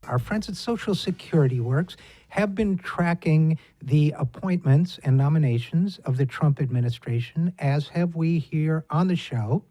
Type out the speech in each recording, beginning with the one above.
our friends at Social Security Works have been tracking the appointments and nominations of the Trump administration, as have we here on the show.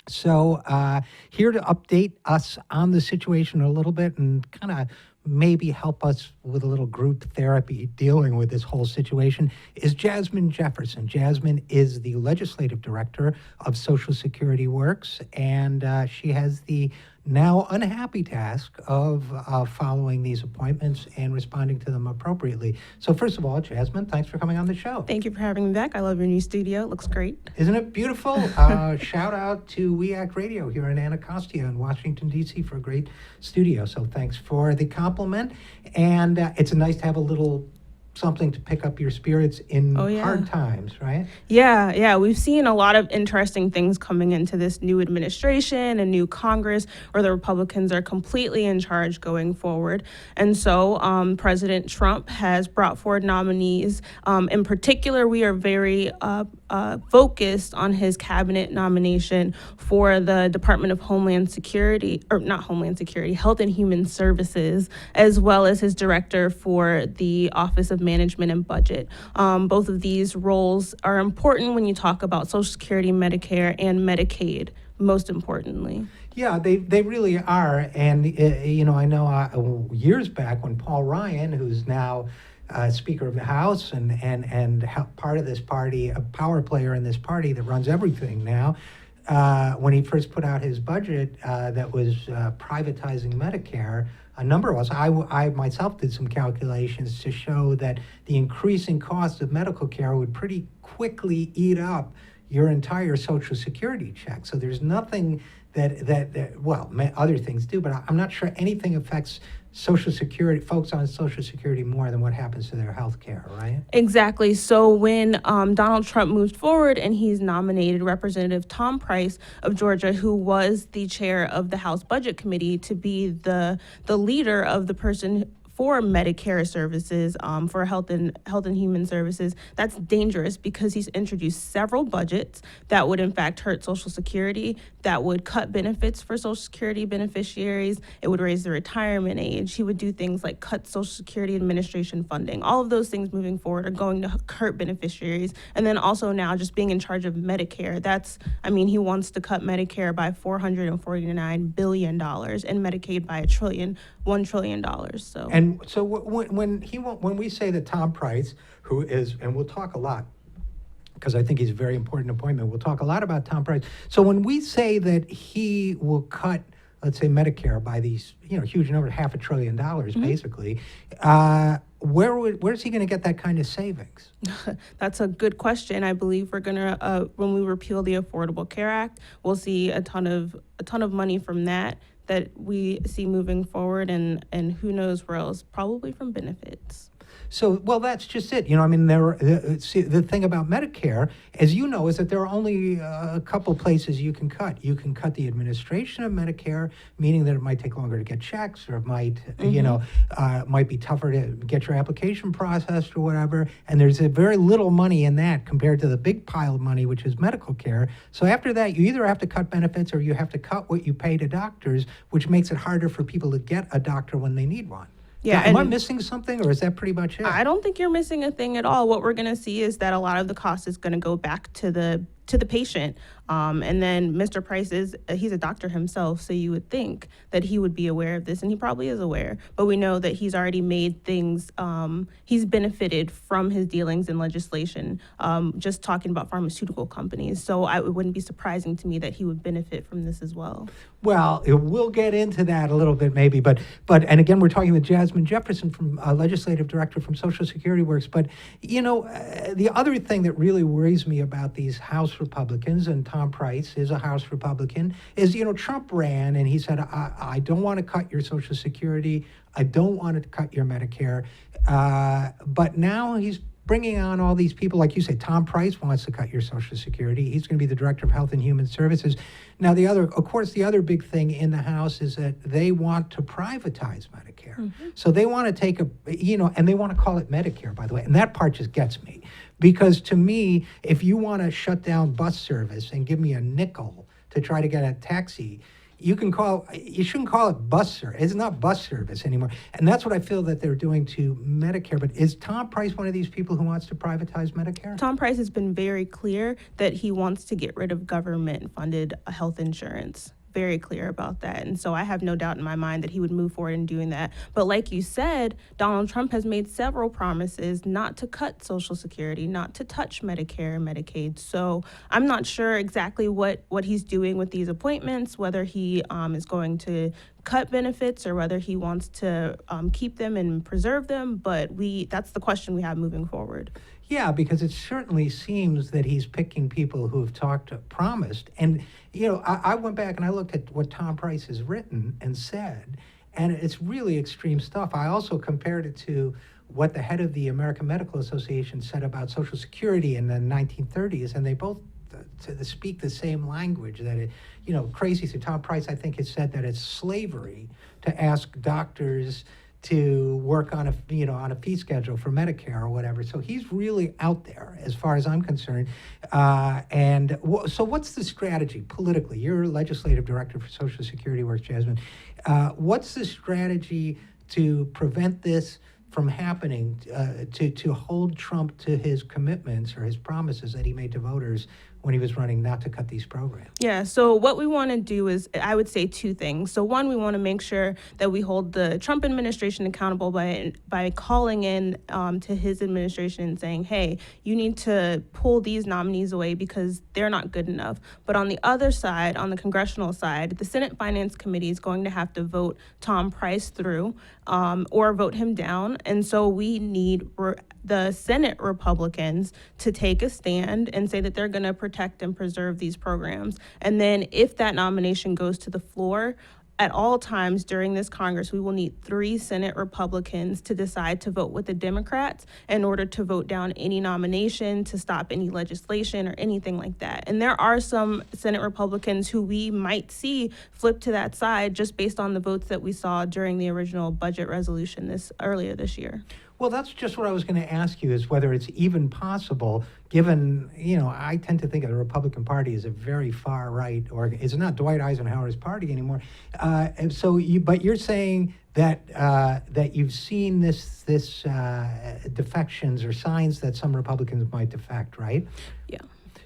So here to update us on the situation a little bit and kind of maybe help us with a little group therapy dealing with this whole situation is Jasmine Jefferson. Jasmine is the legislative director of Social Security Works, and she has the now unhappy task of following these appointments and responding to them appropriately. So first of all, Jasmine, thanks for coming on the show. Thank you for having me back. I love your new studio. It looks great. Isn't it beautiful? Shout out to We Act Radio here in Anacostia in Washington, D.C. for a great studio. So thanks for the compliment. And it's nice to have a little something to pick up your spirits in hard times, right? Yeah. We've seen a lot of interesting things coming into this new administration and new Congress where the Republicans are completely in charge going forward. And so President Trump has brought forward nominees. In particular, we are very focused on his cabinet nomination for the Department of Homeland Security, or not Homeland Security, Health and Human Services, as well as his director for the Office of Management and Budget. Both of these roles are important when you talk about Social Security, Medicare, and Medicaid, most importantly. Yeah, they really are. And, I know years back when Paul Ryan, who's now Speaker of the House and part of this party, a power player in this party that runs everything now, when he first put out his budget that was privatizing Medicare, a number of us, I myself did some calculations to show that the increasing cost of medical care would pretty quickly eat up your entire Social Security check. So there's nothing that other things do, but I'm not sure anything affects Social Security, folks on Social Security more than what happens to their health care, right? Exactly. So when Donald Trump moved forward and he's nominated Representative Tom Price of Georgia, who was the chair of the House Budget Committee, to be the leader of the person for Medicare services, for health and human services, that's dangerous because he's introduced several budgets that would in fact hurt Social Security, that would cut benefits for Social Security beneficiaries. It would raise the retirement age. He would do things like cut Social Security Administration funding. All of those things moving forward are going to hurt beneficiaries. And then also now just being in charge of Medicare, he wants to cut Medicare by $449 billion and Medicaid by $1 trillion. So when we say that Tom Price, who is, and we'll talk a lot, because I think he's a very important appointment, we'll talk a lot about Tom Price. So when we say that he will cut, let's say, Medicare by these, huge number, $500 billion, basically, where's he going to get that kind of savings? That's a good question. I believe we're going to, when we repeal the Affordable Care Act, we'll see a ton of money from that we see moving forward, and who knows where else, probably from benefits. So, well, that's just it. The thing about Medicare, as you know, is that there are only a couple places you can cut. You can cut the administration of Medicare, meaning that it might take longer to get checks, or it might, might be tougher to get your application processed or whatever. And there's a very little money in that compared to the big pile of money, which is medical care. So after that, you either have to cut benefits or you have to cut what you pay to doctors, which makes it harder for people to get a doctor when they need one. Yeah, am I missing something, or is that pretty much it? I don't think you're missing a thing at all. What we're going to see is that a lot of the cost is going to go back to the patient. And then Mr. Price he's a doctor himself, so you would think that he would be aware of this, and he probably is aware. But we know that he's already made things, he's benefited from his dealings in legislation, just talking about pharmaceutical companies. So it wouldn't be surprising to me that he would benefit from this as well. Well, we'll get into that a little bit maybe, but and again, we're talking with Jasmine Jefferson, from legislative director from Social Security Works. But, the other thing that really worries me about these House Republicans, and Tom Price is a House Republican, is, Trump ran and he said, I don't want to cut your Social Security. I don't want to cut your Medicare. But now he's bringing on all these people, like you say. Tom Price wants to cut your Social Security. He's going to be the director of Health and Human Services. Now, the other big thing in the House is that they want to privatize Medicare. Mm-hmm. So they want to take and they want to call it Medicare, by the way. And that part just gets me. Because to me, if you want to shut down bus service and give me a nickel to try to get a taxi, you shouldn't call it bus service. It's not bus service anymore. And that's what I feel that they're doing to Medicare. But is Tom Price one of these people who wants to privatize Medicare? Tom Price has been very clear that he wants to get rid of government-funded health insurance. Very clear about that. And so I have no doubt in my mind that he would move forward in doing that. But like you said, Donald Trump has made several promises not to cut Social Security, not to touch Medicare and Medicaid. So I'm not sure exactly what he's doing with these appointments, whether he is going to cut benefits or whether he wants to keep them and preserve them. But that's the question we have moving forward. Yeah, because it certainly seems that he's picking people who have promised. And, I went back and I looked at what Tom Price has written and said, and it's really extreme stuff. I also compared it to what the head of the American Medical Association said about Social Security in the 1930s, and they both to speak the same language, that crazy. So Tom Price, I think, has said that it's slavery to ask doctors to work on a fee schedule for Medicare or whatever. So he's really out there as far as I'm concerned. So what's the strategy politically? You're legislative director for Social Security Works, Jasmine. What's the strategy to prevent this from happening, to hold Trump to his commitments or his promises that he made to voters when he was running not to to these programs? Yeah, so what we want to do is, I would say, two things. So one, we want to make sure that we hold the Trump administration accountable by calling in to his administration and saying, hey, you need to pull these nominees away because they're not good enough. But on the other side, on the congressional side, the Senate Finance Committee is going to have to vote Tom Price through or vote him down. And so we need the Senate Republicans to take a stand and say that they're going to protect and preserve these programs. And then if that nomination goes to the floor, at all times during this Congress, we will need 3 Senate Republicans to decide to vote with the Democrats in order to vote down any nomination, to stop any legislation or anything like that. And there are some Senate Republicans who we might see flip to that side just based on the votes that we saw during the original budget resolution earlier this year. Well, that's just what I was going to ask you, is whether it's even possible, given, I tend to think of the Republican Party as a very far right, or it's not Dwight Eisenhower's party anymore. But you're saying that you've seen this defections or signs that some Republicans might defect, right? Yeah.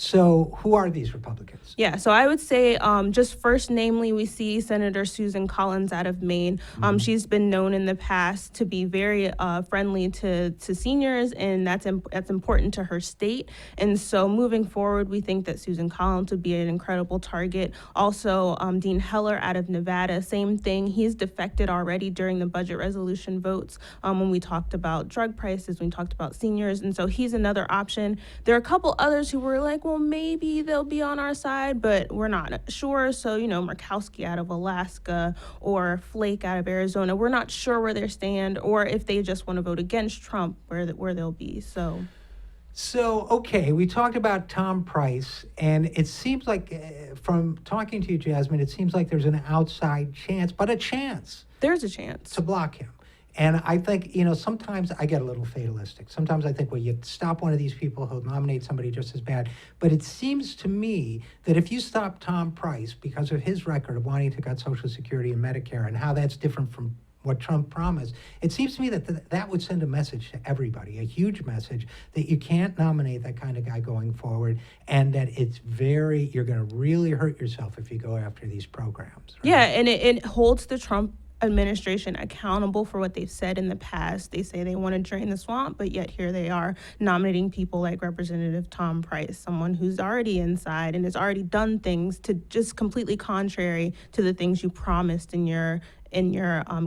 So who are these Republicans? Yeah, so I would say just first, namely, we see Senator Susan Collins out of Maine. She's been known in the past to be very friendly to seniors, and that's important to her state. And so moving forward, we think that Susan Collins would be an incredible target. Also, Dean Heller out of Nevada, same thing. He's defected already during the budget resolution votes when we talked about drug prices, when we talked about seniors. And so he's another option. There are a couple others who were like, well, maybe they'll be on our side, but we're not sure. So, Murkowski out of Alaska or Flake out of Arizona, we're not sure where they stand or if they just want to vote against Trump, where they'll be. So, okay, we talked about Tom Price, and it seems like, from talking to you, Jasmine, it seems like there's an outside chance, but a chance. There's a chance to block him. And I think, sometimes I get a little fatalistic. Sometimes I think, well, you stop one of these people, he'll nominate somebody just as bad. But it seems to me that if you stop Tom Price because of his record of wanting to cut Social Security and Medicare and how that's different from what Trump promised, it seems to me that that would send a message to everybody, a huge message, that you can't nominate that kind of guy going forward, and that you're going to really hurt yourself if you go after these programs. Right? Yeah, and it holds the Trump administration accountable for what they've said in the past. They say they want to drain the swamp, but yet here they are nominating people like Representative Tom Price, someone who's already inside and has already done things to just completely contrary to the things you promised in your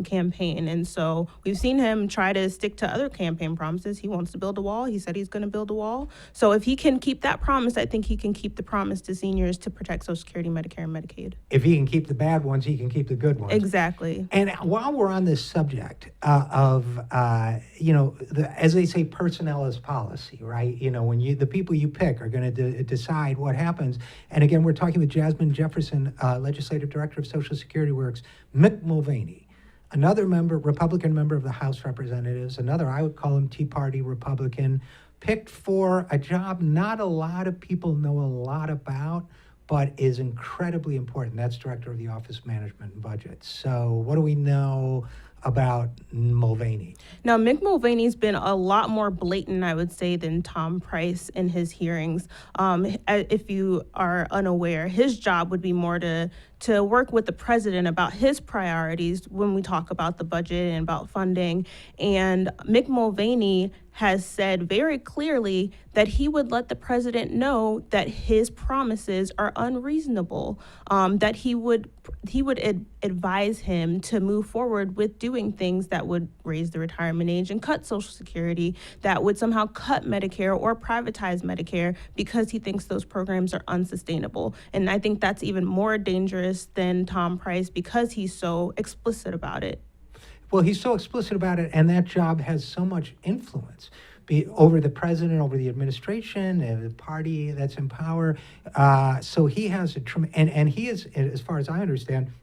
campaign. And so we've seen him try to stick to other campaign promises. He wants to build a wall. He said he's going to build a wall. So if he can keep that promise, I think he can keep the promise to seniors to protect Social Security, Medicare, and Medicaid. If he can keep the bad ones, he can keep the good ones. Exactly. And while we're on this subject as they say, personnel is policy, right? When the people you pick are going to decide what happens. And again, we're talking with Jasmine Jefferson, legislative director of Social Security Works, Mick Mulvaney, another Republican member of the House of Representatives, another, I would call him Tea Party Republican, picked for a job not a lot of people know a lot about, but is incredibly important. That's Director of the Office of Management and Budget. So what do we know about Mulvaney? Now, Mick Mulvaney's been a lot more blatant, I would say, than Tom Price in his hearings. If you are unaware, his job would be more to work with the president about his priorities when we talk about the budget and about funding. And Mick Mulvaney has said very clearly that he would let the president know that his promises are unreasonable, that he would advise him to move forward with doing things that would raise the retirement age and cut Social Security, that would somehow cut Medicare or privatize Medicare, because he thinks those programs are unsustainable. And I think that's even more dangerous than Tom Price, because he's so explicit about it. Well, he's so explicit about it, and that job has so much influence over the president, over the administration, and the party that's in power. So he has and he is, as far as I understand,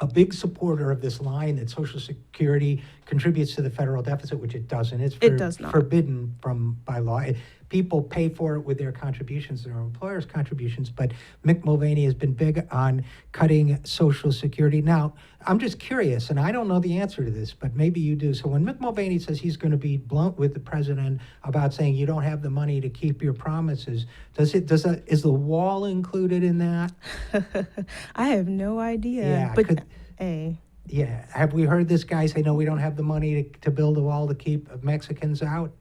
a big supporter of this line that Social Security contributes to the federal deficit, which it doesn't. It does not. Forbidden by law. People pay for it with their contributions, their employers' contributions, but Mick Mulvaney has been big on cutting Social Security. Now, I'm just curious, and I don't know the answer to this, but maybe you do. So when Mick Mulvaney says he's going to be blunt with the president about saying you don't have the money to keep your promises, is the wall included in that? I have no idea. Yeah, but yeah. Have we heard this guy say, no, we don't have the money to build a wall to keep Mexicans out?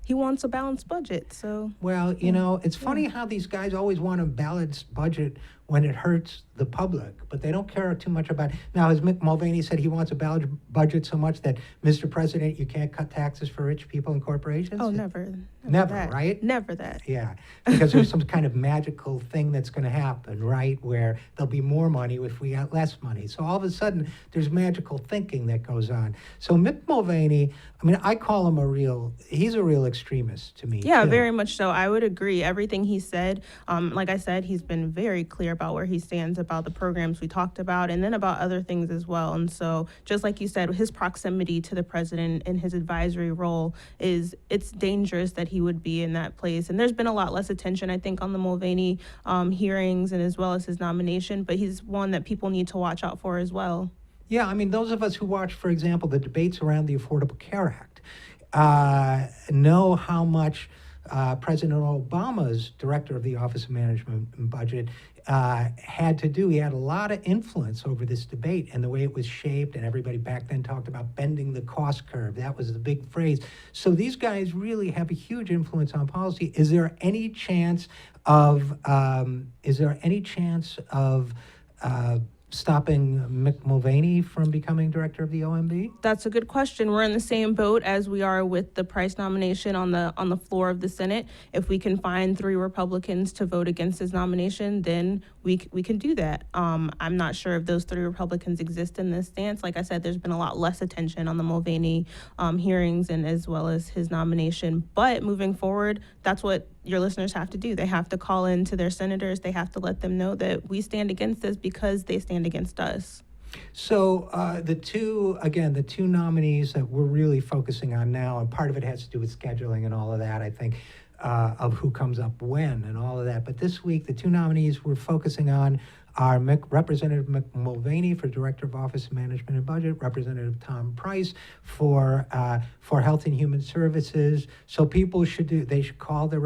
He wants a balanced budget, so. Well, it's funny how these guys always want a balanced budget when it hurts the public, but they don't care too much about. Now, as Mick Mulvaney said, he wants a balanced budget so much that, Mr. President, you can't cut taxes for rich people and corporations? Oh, never. Never, that. right? Never that. Yeah, because there's some kind of magical thing that's going to happen, right, where there'll be more money if we got less money. So all of a sudden, there's magical thinking that goes on. So Mick Mulvaney, I call him he's a real extremist to me. Yeah, too. very much so. I would agree. Everything he said, like I said, he's been very clear about where he stands about the programs we talked about, and then about other things as well. And so, just like you said, his proximity to the president and his advisory role it's dangerous that he would be in that place. And there's been a lot less attention, I think, on the Mulvaney hearings and as well as his nomination, but he's one that people need to watch out for as well. Yeah, those of us who watch, for example, the debates around the Affordable Care Act know how much President Obama's director of the Office of Management and Budget had to do. He had a lot of influence over this debate and the way it was shaped, and everybody back then talked about bending the cost curve. That was the big phrase. So these guys really have a huge influence on policy. Is there any chance of stopping Mick Mulvaney from becoming director of the OMB? That's a good question. We're in the same boat as we are with the Price nomination on the floor of the Senate. If we can find 3 Republicans to vote against his nomination, then we can do that. I'm not sure if those 3 Republicans exist in this stance. Like I said, there's been a lot less attention on the Mulvaney hearings and as well as his nomination. But moving forward, that's what your listeners have to do. They have to call in to their senators. They have to let them know that we stand against this because they stand against us. So the two nominees that we're really focusing on now, and part of it has to do with scheduling and all of that, I think, of who comes up when and all of that. But this week, the 2 nominees we're focusing on are Representative Mick Mulvaney for Director of Office of Management and Budget, Representative Tom Price for Health and Human Services. So people should call their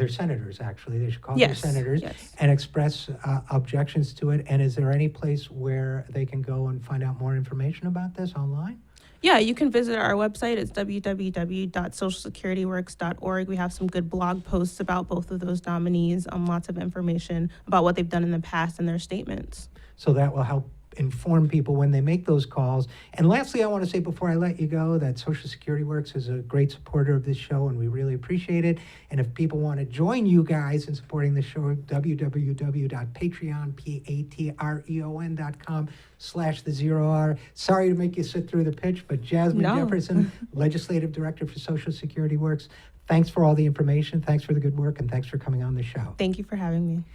senators, actually. They should call their senators and express objections to it. And is there any place where they can go and find out more information about this online? Yeah, you can visit our website. It's www.socialsecurityworks.org. We have some good blog posts about both of those nominees, lots of information about what they've done in the past and their statements. So that will help inform people when they make those calls. And lastly, I want to say before I let you go that Social Security Works is a great supporter of this show, and we really appreciate it. And if people want to join you guys in supporting the show, www.patreon.com/the0R. Sorry to make you sit through the pitch, but Jasmine Jefferson, Legislative Director for Social Security Works, thanks for all the information, thanks for the good work, and thanks for coming on the show. Thank you for having me.